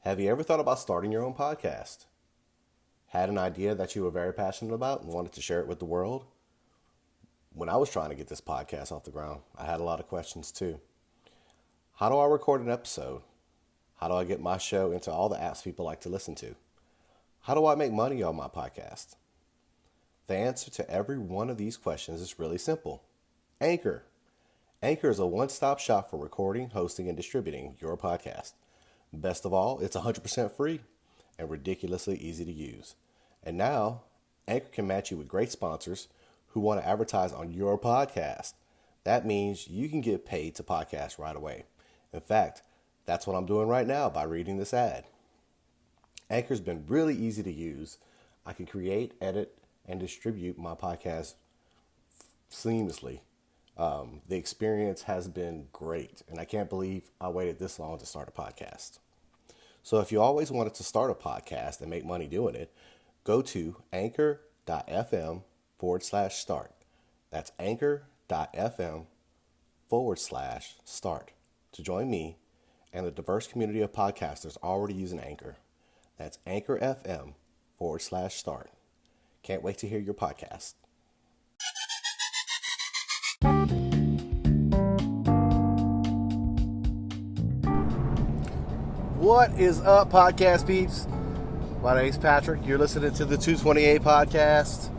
Have you ever thought about starting your own podcast? Had an idea that you were very passionate about and wanted to share it with the world? When I was trying to get this podcast off the ground, I had a lot of questions too. How do I record an episode? How do I get my show into all the apps people like to listen to? How do I make money on my podcast? The answer to every one of these questions is really simple. Anchor. Anchor is a one-stop shop for recording, hosting, and distributing your podcast. Best of all, it's 100% free and ridiculously easy to use. And now, Anchor can match you with great sponsors who want to advertise on your podcast. That means you can get paid to podcast right away. In fact, that's what I'm doing right now by reading this ad. Anchor's been really easy to use. I can create, edit, and distribute my podcast seamlessly. The experience has been great, and I can't believe I waited this long to start a podcast. So if you always wanted to start a podcast and make money doing it, go to anchor.fm/start. That's anchor.fm/start to join me and the diverse community of podcasters already using Anchor. That's anchor.fm/start. Can't wait to hear your podcast. What is up, podcast peeps? My name's Patrick. You're listening to the 228 podcast.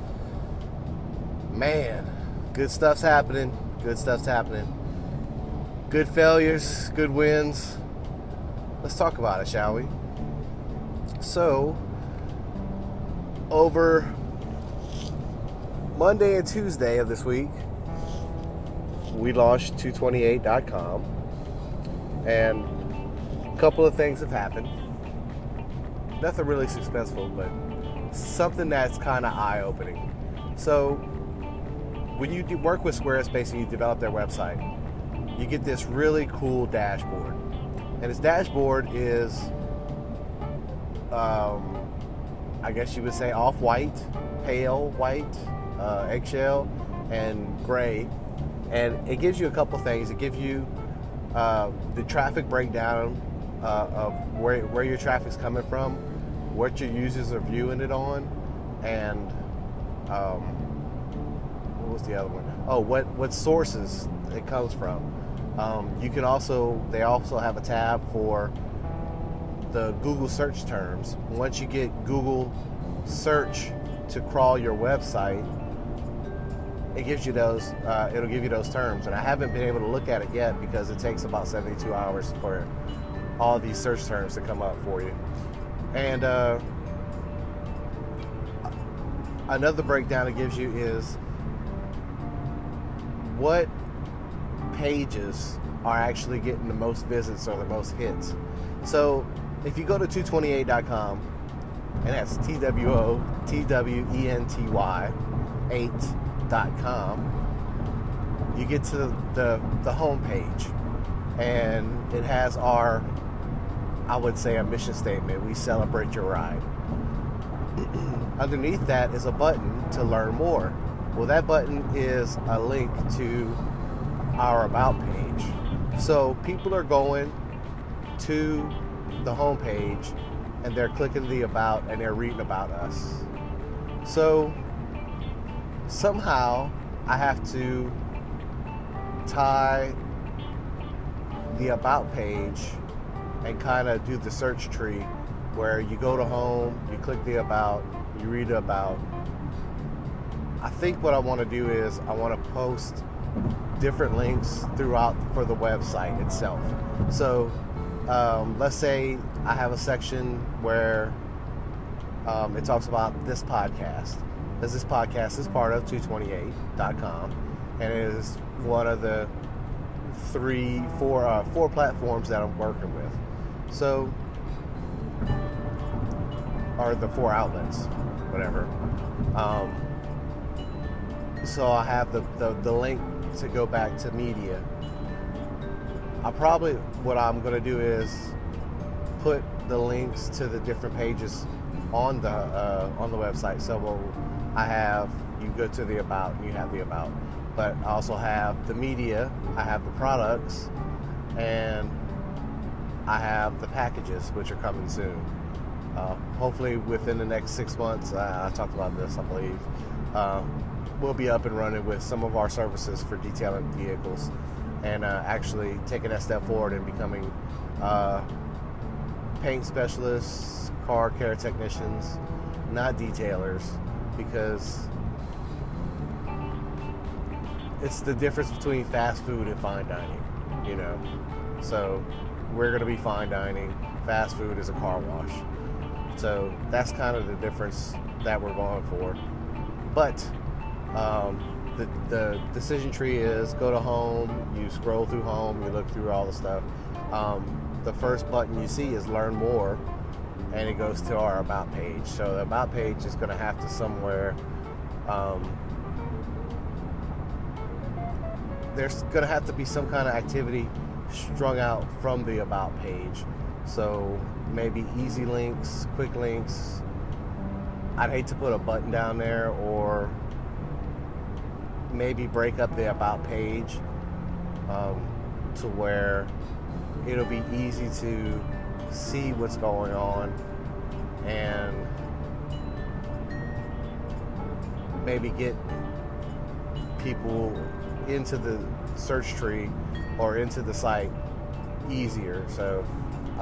Man, good stuff's happening. Good stuff's happening. Good failures, good wins. Let's talk about it, shall we? So, over Monday and Tuesday of this week, we launched 228.com, and a couple of things have happened. Nothing really successful, but something that's kind of eye-opening. So, when you work with Squarespace and you develop their website, you get this really cool dashboard. And this dashboard is, I guess you would say off-white, pale white, eggshell, and gray. And it gives you a couple things. It gives you the traffic breakdown of where your traffic's coming from, what your users are viewing it on, and what was the other one? Oh, what sources it comes from. They also have a tab for the Google search terms. Once you get Google search to crawl your website, it gives you those. It'll give you those terms, and I haven't been able to look at it yet because it takes about 72 hours for all these search terms to come up for you. And another breakdown it gives you is what pages are actually getting the most visits or the most hits. So if you go to 228.com, and that's TWOTWENTY8.com, you get to the home page, and it has our, I would say, a mission statement. We celebrate your ride. Underneath that is a button to learn more. Well, that button is a link to our About page. So people are going to the home page and they're clicking the About and they're reading about us. So somehow I have to tie the About page and kind of do the search tree where you go to home, you click the About, you read About. I think what I want to do is I want to post different links throughout for the website itself. So let's say I have a section where it talks about this podcast, because this podcast is part of 228.com and it is one of the four platforms that I'm working with. So, or the 4 outlets, whatever. So I have the link to go back to media. What I'm going to do is put the links to the different pages on the website. So you go to the About, and you have the About. But I also have the media, I have the products, and I have the packages, which are coming soon. Hopefully within the next 6 months, I talked about this, I believe, we'll be up and running with some of our services for detailing vehicles, and actually taking that step forward and becoming paint specialists, car care technicians, not detailers, because it's the difference between fast food and fine dining, you know. So we're going to be fine dining. Fast food is a car wash. So that's kind of the difference that we're going for. But the decision tree is go to home, you scroll through home, you look through all the stuff. The first button you see is learn more, and it goes to our about page. So the about page is going to have to somewhere, there's going to have to be some kind of activity strung out from the about page. So maybe easy links, quick links. I'd hate to put a button down there, or maybe break up the about page to where it'll be easy to see what's going on, and maybe get people into the search tree or into the site easier. So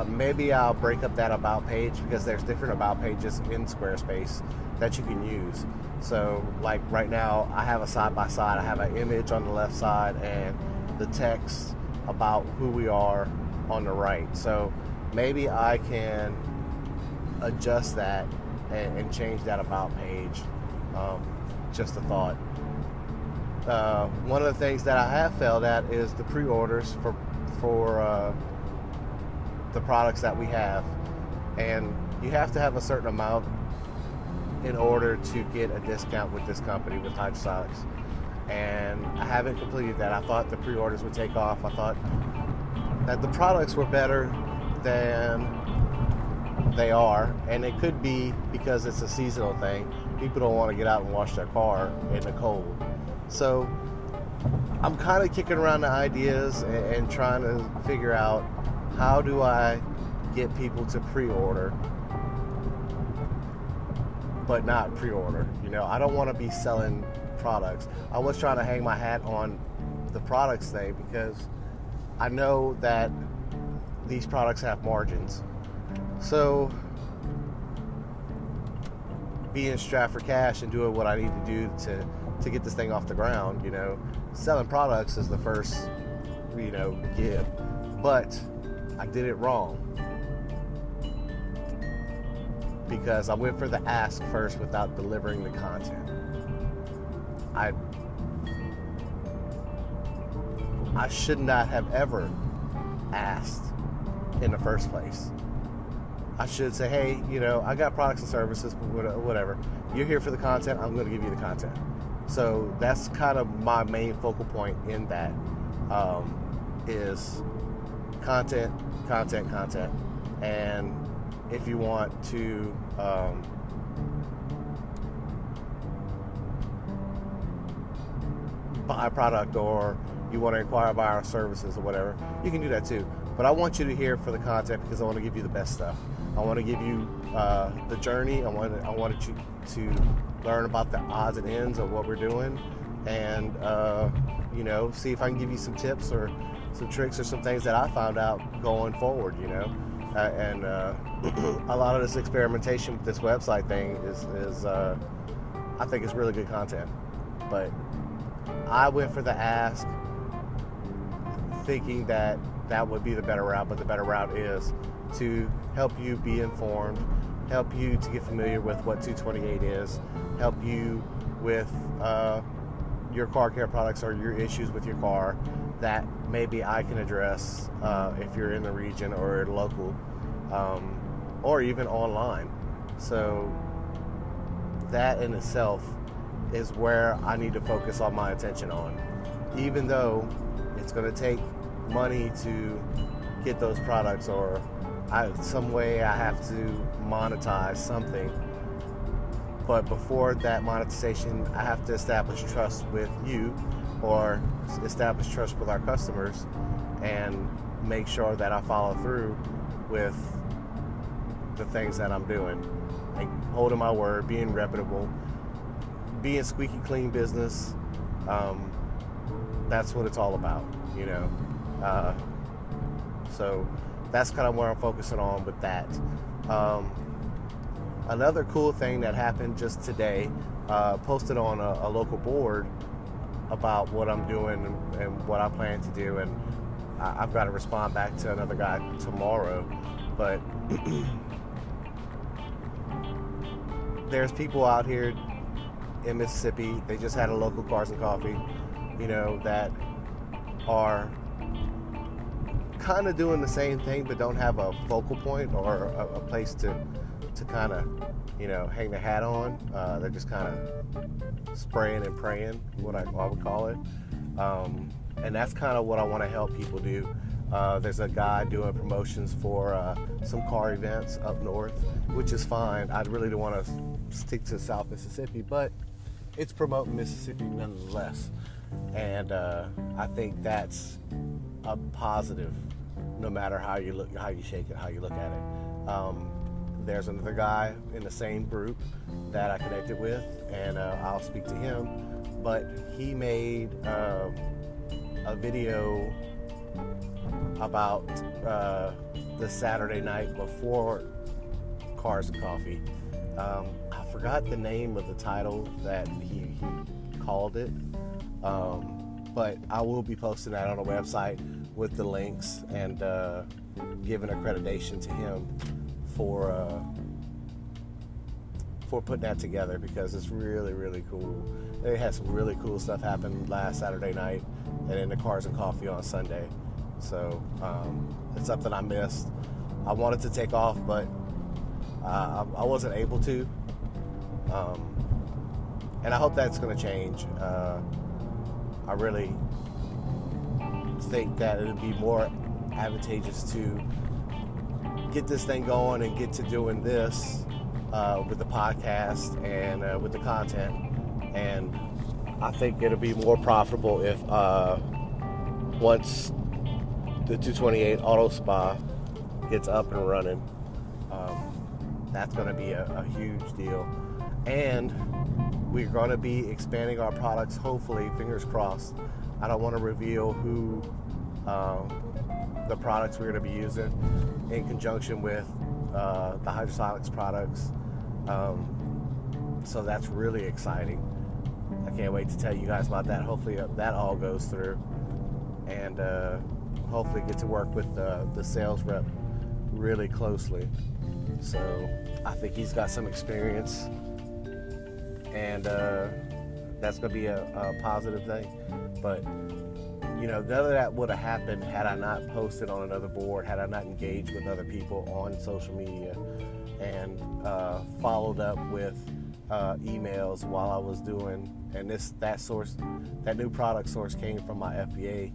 maybe I'll break up that about page, because there's different about pages in Squarespace that you can use. So like right now I have a side-by-side. I have an image on the left side and the text about who we are on the right. So maybe I can adjust that and change that about page. Just a thought. One of the things that I have failed at is the pre-orders for the products that we have, and you have to have a certain amount in order to get a discount with this company, with Hydrosonics, and I haven't completed that. I thought the pre-orders would take off. I thought that the products were better than they are, and it could be because it's a seasonal thing. People don't want to get out and wash their car in the cold. So I'm kind of kicking around the ideas and trying to figure out, how do I get people to pre-order but not pre-order? You know, I don't want to be selling products. I was trying to hang my hat on the products thing, because I know that these products have margins. So being strapped for cash and doing what I need to do to get this thing off the ground, you know, selling products is the first, you know, give. But I did it wrong, because I went for the ask first without delivering the content. I should not have ever asked in the first place. I should say, hey, you know, I got products and services, whatever. You're here for the content, I'm going to give you the content. So that's kind of my main focal point in that, is content. And if you want to buy a product, or you want to inquire about our services or whatever, you can do that too. But I want you to hear for the content, because I want to give you the best stuff. I want to give you the journey. I wanted you to learn about the odds and ends of what we're doing, and you know, see if I can give you some tips or some tricks or some things that I found out going forward, you know. And a lot of this experimentation with this website thing is I think it's really good content. But I went for the ask, thinking that would be the better route, but the better route is to help you be informed, help you to get familiar with what 228 is, help you with your car care products or your issues with your car that maybe I can address if you're in the region or local, or even online. So that in itself is where I need to focus all my attention on. Even though it's going to take money to get those products, or some way I have to monetize something. But before that monetization, I have to establish trust with you, or establish trust with our customers, and make sure that I follow through with the things that I'm doing, like holding my word, being reputable, being squeaky clean business. That's what it's all about, you know. So that's kind of where I'm focusing on with that. Another cool thing that happened just today, posted on a local board about what I'm doing and what I plan to do, and I've got to respond back to another guy tomorrow, but there's people out here in Mississippi, they just had a local Cars and Coffee, you know, that are kind of doing the same thing but don't have a focal point or a place to kind of, you know, hang the hat on. They're just kind of spraying and praying, what I would call it. And that's kind of what I want to help people do. There's a guy doing promotions for some car events up north, which is fine. I really don't want to stick to South Mississippi, but it's promoting Mississippi nonetheless. And I think that's a positive, no matter how you look, how you shake it, how you look at it. There's another guy in the same group that I connected with, and I'll speak to him. But he made a video about the Saturday night before Cars and Coffee. I forgot the name of the title that he called it, but I will be posting that on the website with the links and giving accreditation to him for putting that together, because it's really, really cool. They had some really cool stuff happen last Saturday night, and then the Cars and Coffee on Sunday. So it's something I missed. I wanted to take off, but I wasn't able to. And I hope that's going to change. I really think that it would be more advantageous to get this thing going and get to doing this with the podcast and with the content. And I think it'll be more profitable if once the 228 Auto Spa gets up and running. That's going to be a huge deal. And we're going to be expanding our products, hopefully, fingers crossed. I don't want to reveal who the products we're going to be using in conjunction with the Hydrosonics products. So that's really exciting. I can't wait to tell you guys about that. Hopefully that all goes through, and hopefully get to work with the sales rep really closely. So I think he's got some experience, and that's going to be a positive thing. But you know, none of that would have happened had I not posted on another board, had I not engaged with other people on social media, and followed up with emails while I was doing. And that new product source came from my FBA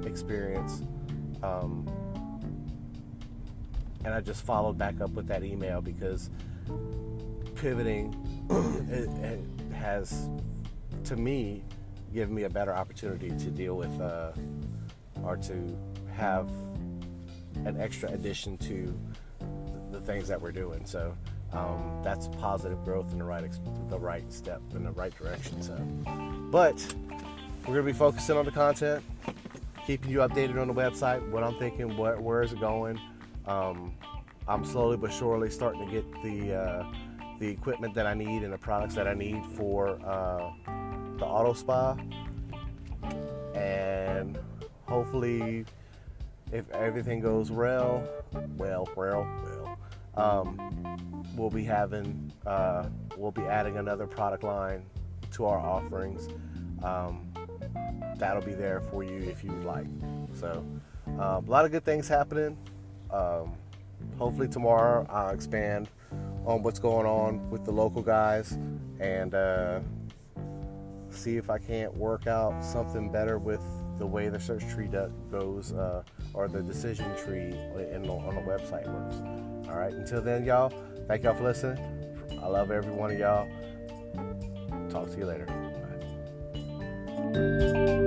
experience, and I just followed back up with that email, because pivoting it has, to me, given me a better opportunity to deal with or to have an extra addition to the things that we're doing. So that's positive growth in the right step in the right direction. So, but we're going to be focusing on the content, keeping you updated on the website, what I'm thinking, where is it going. I'm slowly but surely starting to get the equipment that I need and the products that I need for the Auto Spa, and hopefully, if everything goes well, we'll be adding another product line to our offerings. That'll be there for you if you would like. So a lot of good things happening. Hopefully tomorrow I'll expand on what's going on with the local guys, and see if I can't work out something better with the way the search tree goes, or the decision tree on the website works. All right, until then, y'all, thank y'all for listening. I love every one of y'all. Talk to you later. Bye.